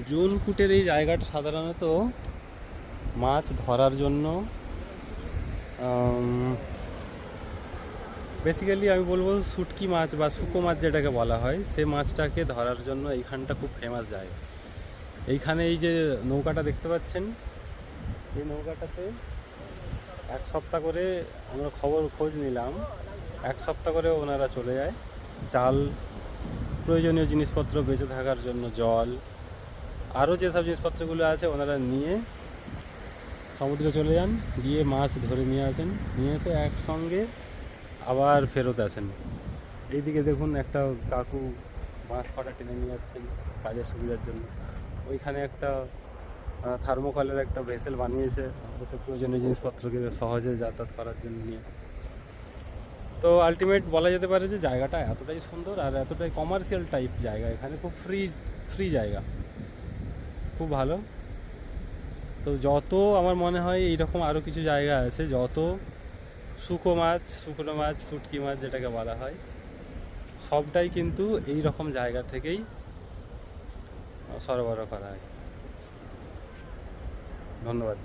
জুনকুটের এই জায়গাটা সাধারণত মাছ ধরার জন্য, বেসিক্যালি আমি বলবো শুটকি মাছ বা শুকো মাছ যেটাকে বলা হয়, সে মাছটাকে ধরার জন্য এইখানটা খুব ফেমাস জায়গা। এইখানে এই যে নৌকাটা দেখতে পাচ্ছেন, এই নৌকাটাতে এক সপ্তাহ করে, আমরা খোঁজ নিলাম, এক সপ্তাহ করে ওনারা চলে যায়। চাল, প্রয়োজনীয় জিনিসপত্র, বেঁচে থাকার জন্য জল, আরও যেসব জিনিসপত্রগুলো আছে ওনারা নিয়ে সমুদ্রে চলে যান, গিয়ে মাছ ধরে নিয়ে আসেন, নিয়ে এসে একসঙ্গে আবার ফেরত আসেন। এইদিকে দেখুন একটা কাকু মাছ কটা টেনে নিয়ে যাচ্ছেন কাজের সুবিধার জন্য। ওইখানে একটা থার্মোকলের একটা ভেসেল বানিয়েছে, ওতে প্রয়োজনীয় জিনিসপত্রকে সহজে যাতায়াত করার জন্য নিয়ে। তো আলটিমেট বলা যেতে পারে যে জায়গাটা এতটাই সুন্দর আর এতটাই কমার্শিয়াল টাইপ জায়গা, এখানে খুব ফ্রি জায়গা, খুব ভালো। তো যত আমার মনে হয় এইরকম আরও কিছু জায়গা আছে, যত শুকনো মাছ, শুটকি মাছ যেটাকে বলা হয়, সবটাই কিন্তু এই রকম জায়গা থেকেই সরবরাহ করা হয়। ধন্যবাদ।